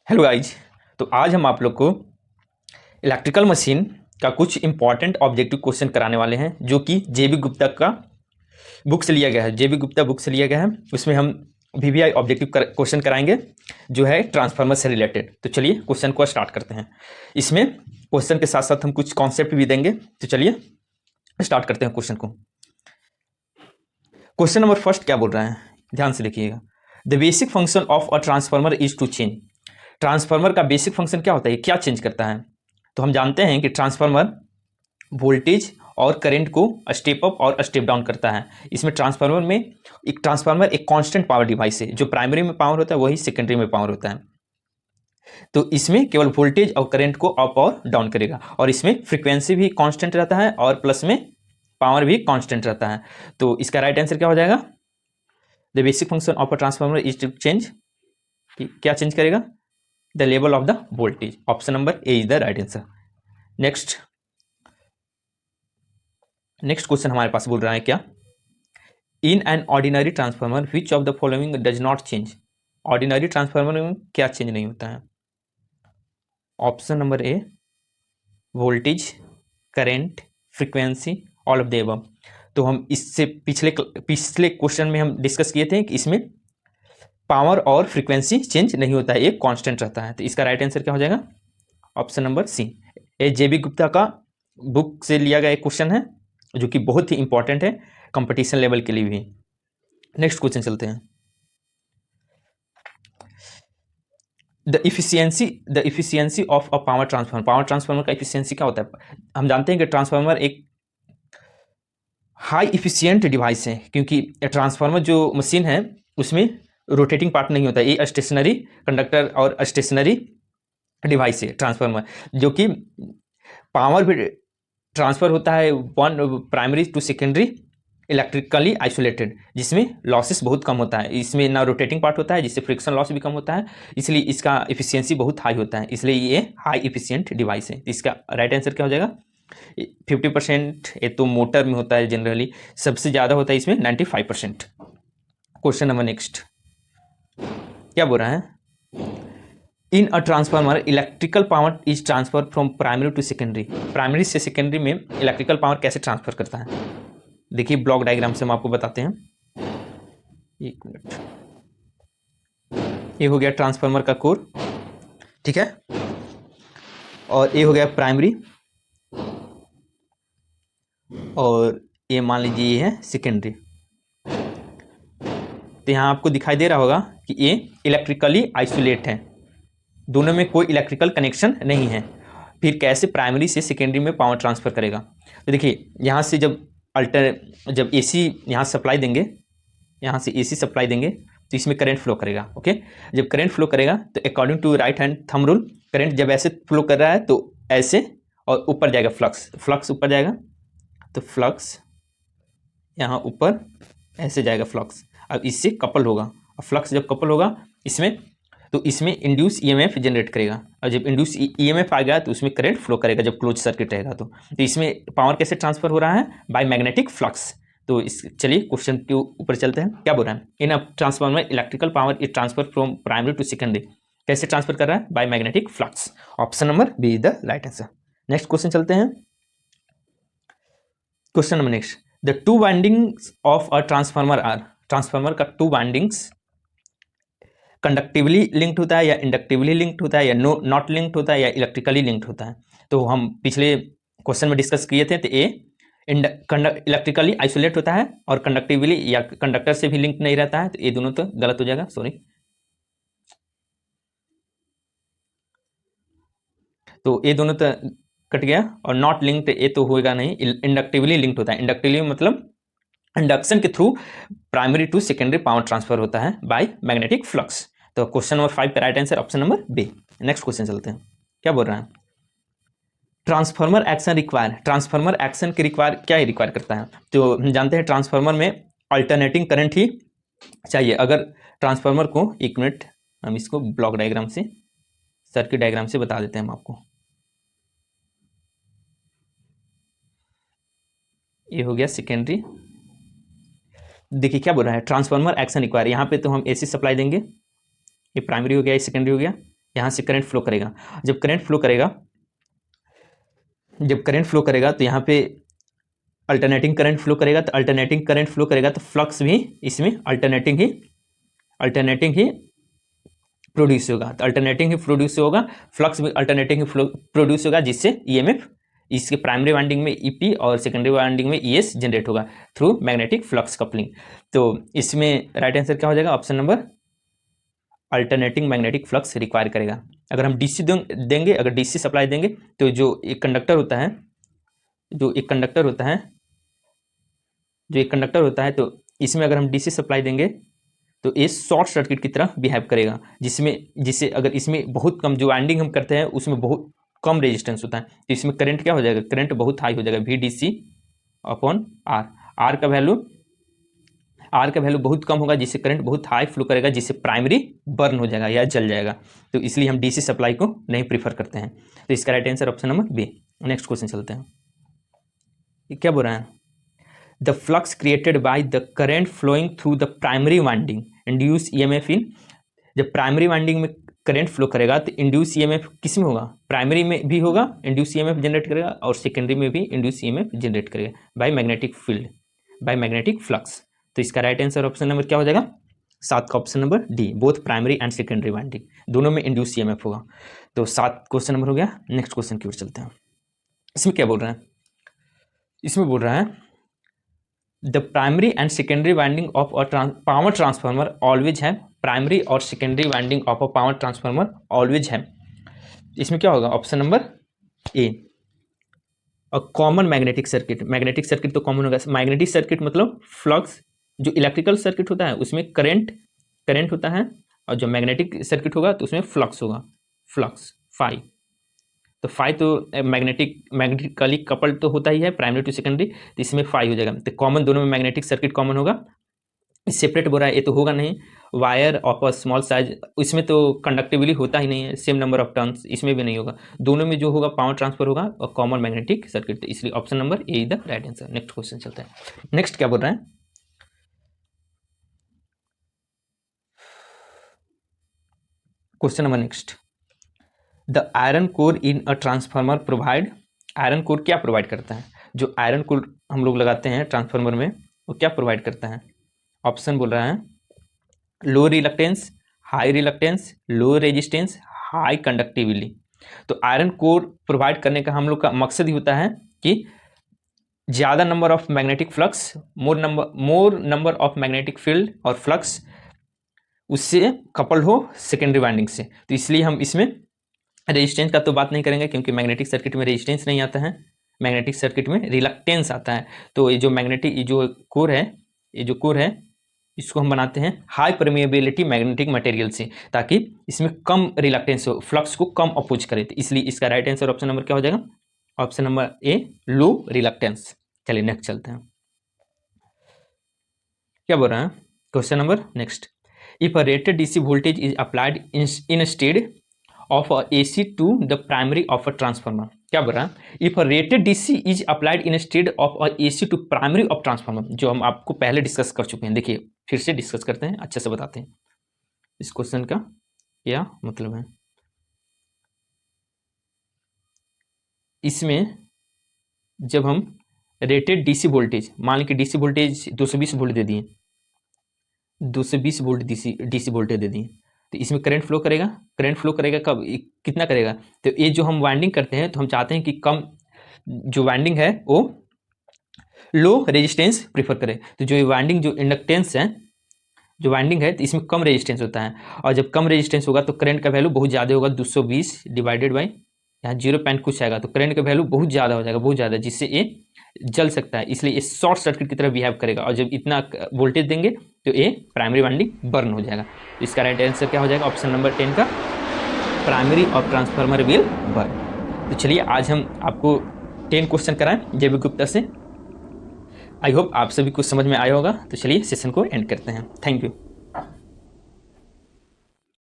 Hello guys. तो आज हम आप लोग को इलेक्ट्रिकल मशीन का कुछ इंपॉर्टेंट ऑब्जेक्टिव क्वेश्चन कराने वाले हैं, जो कि जेबी गुप्ता का बुक से लिया गया है। जेबी गुप्ता बुक से लिया गया है। उसमें हम वीवीआई ऑब्जेक्टिव क्वेश्चन कराएंगे, जो है ट्रांसफार्मर से रिलेटेड। तो चलिए क्वेश्चन को स्टार्ट करते हैं। इसमें क्वेश्चन के साथ साथ हम कुछ कॉन्सेप्ट भी देंगे। तो चलिए स्टार्ट करते हैं क्वेश्चन को। क्वेश्चन नंबर फर्स्ट क्या बोल रहा है, ध्यान से देखिएगा। The basic function of a transformer is to change. Transformer का बेसिक फंक्शन क्या होता है, क्या चेंज करता है? तो हम जानते हैं कि ट्रांसफार्मर वोल्टेज और करंट को स्टेप अप और स्टेप डाउन करता है। इसमें ट्रांसफार्मर एक कांस्टेंट पावर डिवाइस है। जो प्राइमरी में पावर होता है वही सेकेंडरी में पावर होता है। तो इसमें केवल वोल्टेज और करंट को अप और डाउन करेगा, और इसमें फ्रीक्वेंसी भी कांस्टेंट रहता है और प्लस में पावर भी कांस्टेंट रहता है। तो इसका राइट आंसर क्या हो जाएगा? The basic function of a transformer is to change, क्या चेंज करेगा? The level of the voltage. Option number A is the right answer. Next question हमारे पास बोल रहा है क्या, in an ordinary transformer which of the following does not change. Ordinary transformer में क्या चेंज नहीं होता है? Option number A voltage, current, frequency, all of the above. तो हम इससे पिछले क्वेश्चन में हम डिस्कस किए थे कि इसमें पावर और फ्रीक्वेंसी चेंज नहीं होता है, एक कांस्टेंट रहता है। तो इसका राइट आंसर क्या हो जाएगा? Option number C. ये जेबी गुप्ता का बुक से लिया गया एक क्वेश्चन है, जो कि बहुत ही इंपॉर्टेंट है कंपटीशन लेवल के लिए भी। नेक्स्ट क्वेश्चन चलते हैं। The efficiency of a power transformer का इफिशियंसी क्या होता है? हम जानते हैं कि ट्रांसफार्मर एक हाई इफिशियंट डिवाइस है, क्योंकि ट्रांसफार्मर जो मशीन है उसमें रोटेटिंग पार्ट नहीं होता है। ये स्टेशनरी कंडक्टर और स्टेशनरी डिवाइस है ट्रांसफार्मर, जो कि पावर भी ट्रांसफर होता है one primary to secondary electrically isolated, जिसमें लॉसेस बहुत कम होता है। इसमें ना रोटेटिंग पार्ट होता है, जिससे फ्रिक्शन लॉस भी कम होता है, इसलिए इसका इफिशियंसी बहुत हाई होता है, इसलिए ये हाई इफिशियंट डिवाइस है। इसका राइट आंसर क्या हो जाएगा? 50% ये तो मोटर में होता है जनरली, सबसे ज़्यादा होता है इसमें 95%। क्वेश्चन नंबर नेक्स्ट क्या बोल रहा है, in a transformer electrical power is transfer from primary to secondary. Primary से सेकेंडरी में इलेक्ट्रिकल पावर कैसे ट्रांसफर करता है? देखिए ब्लॉक डायग्राम से हम आपको बताते हैं। एक मिनट, ये हो गया ट्रांसफार्मर का कोर, ठीक है, और ये हो गया प्राइमरी, और ये मान लीजिए ये है सेकेंडरी। तो यहाँ आपको दिखाई दे रहा होगा कि ये इलेक्ट्रिकली आइसोलेट है, दोनों में कोई इलेक्ट्रिकल कनेक्शन नहीं है। फिर कैसे प्राइमरी से सेकेंडरी में पावर ट्रांसफर करेगा? तो देखिए यहाँ से जब एसी यहाँ सप्लाई देंगे, यहाँ से एसी सप्लाई देंगे तो इसमें करंट फ्लो करेगा। ओके, जब करंट फ्लो करेगा तो according to right hand thumb rule, current जब ऐसे फ्लो कर रहा है तो ऐसे, और ऊपर जाएगा फ्लक्स ऊपर जाएगा, तो फ्लक्स यहाँ ऊपर ऐसे जाएगा फ्लक्स। अब इससे कपल होगा, और फ्लक्स जब कपल होगा इसमें, तो इसमें इंड्यूस ईएमएफ जनरेट करेगा, और जब इंड्यूस ईएमएफ आ गया तो उसमें करंट फ्लो करेगा जब क्लोज सर्किट रहेगा। तो इसमें पावर कैसे ट्रांसफर हो रहा है? By magnetic flux. तो इस चलिए क्वेश्चन के ऊपर चलते हैं। क्या बोल रहा है, in a transformer electrical power is transfer from primary to secondary, कैसे ट्रांसफर कर रहा है? By magnetic flux. Option number B is the right answer. Next question चलते हैं। Question number next, the two windings of a transformer are. Transformer का two windings conductively linked होता है या इंडक्टिवली लिंक्ड होता है या नॉट लिंक्ड होता है या इलेक्ट्रिकली लिंक्ड होता है? तो हम पिछले क्वेश्चन में डिस्कस किए थे। तो ए इलेक्ट्रिकली आइसोलेट होता है, और कंडक्टिवली या कंडक्टर से भी लिंक नहीं रहता है, तो ये दोनों तो गलत हो जाएगा, सॉरी। तो ये दोनों तो कट गया, और नॉट लिंक्ड ये तो होएगा नहीं, इंडक्टिवली लिंक्ड होता है। इंडक्टिवली मतलब इंडक्शन के through primary to secondary power transfer होता है बाय मैग्नेटिक फ्लक्स। तो क्वेश्चन नंबर 5 का right answer option number B. Next question चलते हैं। क्या बोल रहा है, transformer action require. Transformer action के रिक्वायर क्या ही रिक्वायर करता है? तो हम जानते हैं ट्रांसफार्मर में अल्टरनेटिंग करंट ही चाहिए। अगर ट्रांसफार्मर को, एक मिनट हम इसको ब्लॉक डायग्राम से, सर्किट डायग्राम से बता देते हैं हम आपको। ये हो गया सेकेंडरी। देखिए क्या बोल रहा है, ट्रांसफार्मर एक्शन रिक्वायर। यहाँ पे तो हम एसी सप्लाई देंगे, ये प्राइमरी हो गया, ये सेकेंडरी हो गया, यहाँ से करंट फ्लो करेगा। जब करंट फ्लो करेगा तो यहाँ पे अल्टरनेटिंग करंट फ्लो करेगा, तो अल्टरनेटिंग करंट फ्लो करेगा तो फ्लक्स भी इसमें अल्टरनेटिंग ही प्रोड्यूस होगा। तो अल्टरनेटिंग ही प्रोड्यूस होगा, फ्लक्स भी अल्टरनेटिंग ही प्रोड्यूस होगा, जिससे ईएमएफ इसके प्राइमरी वाइंडिंग में ईपी और सेकेंडरी वाइंडिंग में ईएस जनरेट होगा थ्रू मैग्नेटिक फ्लक्स कपलिंग। तो इसमें राइट आंसर क्या हो जाएगा? Option number alternating magnetic flux require करेगा। अगर हम डीसी देंगे, अगर डीसी सप्लाई देंगे तो जो एक कंडक्टर होता है तो इसमें अगर हम डीसी सप्लाई देंगे तो ये शॉर्ट सर्किट की तरह बिहेव करेगा, जिससे अगर इसमें बहुत कम जो वाइंडिंग हम करते हैं उसमें बहुत कम रेजिस्टेंस होता है, तो इसमें करंट क्या हो जाएगा? करंट बहुत हाई हो जाएगा, VDC अपॉन आर। आर का वैल्यू बहुत कम होगा, जिससे करंट बहुत हाई फ्लो करेगा, जिससे प्राइमरी बर्न हो जाएगा या जल जाएगा। तो इसलिए हम डीसी सप्लाई को नहीं प्रीफर करते हैं। तो इसका right answer option number B. Next question चलते हैं। ये क्या बोल रहा है? The flux created by the current flowing through the primary winding induce EMF in. जब प्राइमरी वाइंडिंग में करंट फ्लो करेगा तो इंड्यूस ईएमएफ किस में होगा? प्राइमरी में भी होगा, इंड्यूस ईएमएफ जनरेट करेगा, और सेकेंडरी में भी इंड्यूस ईएमएफ जनरेट करेगा by magnetic field, bye magnetic flux. तो इसका राइट आंसर ऑप्शन नंबर क्या हो जाएगा? 7 का option number D, both primary and secondary winding दोनों में इंड्यूस ईएमएफ होगा। तो 7 क्वेश्चन नंबर हो गया। नेक्स्ट क्वेश्चन की ओर चलते हैं। इसमें क्या बोल रहा है? इसमें बोल रहा है the primary and secondary winding of a power transformer always है। प्राइमरी और secondary winding of a power transformer always है। इसमें क्या होगा? Option number A, a common magnetic circuit. Magnetic circuit तो कॉमन होगा। मैग्नेटिक सर्किट मतलब फ्लक्स, जो इलेक्ट्रिकल सर्किट होता है उसमें करंट होता है, और जो मैग्नेटिक सर्किट होगा तो उसमें फ्लक्स होगा, फ्लक्स फाई। तो फाई तो मैग्नेटिकली कपल्ड तो होता ही है प्राइमरी टू सेकेंडरी, तो इसमें फाई हो जाएगा। तो कॉमन दोनों में मैग्नेटिक सर्किट कॉमन होगा। सेपरेट बोल रहा है, ये तो होगा नहीं। Wire of a small size, इसमें तो कंडक्टिवली होता ही नहीं है, सेम नंबर ऑफ टर्न्स, इसमें भी नहीं होगा। दोनों में जो होगा पावर ट्रांसफर होगा और कॉमन मैग्नेटिक सर्किट, तो इसलिए option number A is the right answer. Next question चलता है। नेक्स्ट क्या बोल रहा है? Question number next, the iron core in a transformer provide. Iron core क्या प्रोवाइड करता है? जो आयरन कोर हम लोग लगाते हैं ट्रांसफार्मर में, वो क्या प्रोवाइड करता है? ऑप्शन बोल रहा है लो reluctance, high reluctance, low resistance, high conductivity. तो आयरन कोर प्रोवाइड करने का हम लोग का मकसद ही होता है कि ज़्यादा number of magnetic flux, more number of magnetic field और फ्लक्स उससे कपल्ड हो सेकेंडरी वाइंडिंग से। तो इसलिए हम इसमें रेजिस्टेंस का तो बात नहीं करेंगे, क्योंकि मैग्नेटिक सर्किट में रेजिस्टेंस नहीं आता है, मैग्नेटिक सर्किट में रिलक्टेंस आता है। तो ये जो कोर है इसको हम बनाते हैं हाई परमिएबिलिटी मैग्नेटिक मटेरियल से, ताकि इसमें कम रिलक्टेंस हो, फ्लक्स को कम अपोज करे। तो इसलिए इसका राइट आंसर ऑप्शन नंबर क्या हो जाएगा? ऑप्शन नंबर ए, लो रिलक्टेंस। चलिए नेक्स्ट चलते हैं। क्या बोल रहा है? Question number next, if a rated DC voltage is applied instead of a AC to the primary of a transformer। क्या बोल रहा है? If a rated DC is applied instead of a AC to primary of transformer, जो हम आपको पहले discuss कर चुके हैं। देखिए फिर से डिस्कस करते हैं, अच्छे से बताते हैं इस क्वेश्चन का क्या मतलब है। इसमें जब हम रेटेड डीसी वोल्टेज, मान लीजिए डीसी वोल्टेज 220 वोल्ट दे दिए, 220 वोल्ट डीसी वोल्टेज दे दिए, तो इसमें करंट फ्लो करेगा कब, कितना करेगा? तो ये जो हम वाइंडिंग करते हैं तो हम चाहते हैं कि कम जो वाइंडिंग है वो लो रेजिस्टेंस प्रीफर करे। तो जो वाइंडिंग जो इंडक्टेंस है, जो वाइंडिंग है, तो इसमें कम रेजिस्टेंस होता है, और जब कम रेजिस्टेंस होगा तो करंट का वैल्यू बहुत ज़्यादा होगा। 220 डिवाइडेड बाई यहाँ 0 पॉइंट कुछ आएगा, तो करंट का वैल्यू बहुत ज़्यादा हो जाएगा, बहुत ज़्यादा, जिससे ये जल सकता है। इसलिए ये शॉर्ट सर्किट की तरह बिहेव करेगा, और जब इतना वोल्टेज देंगे तो ये प्राइमरी वाइंडिंग बर्न हो जाएगा। इसका राइट आंसर क्या हो जाएगा? ऑप्शन नंबर 10 का, primary of transformer will burn. तो चलिए आज हम आपको 10 क्वेश्चन कराएं जेबी गुप्ता से। आई होप आप सभी कुछ समझ में आया होगा। तो चलिए सेशन को एंड करते हैं। Thank you.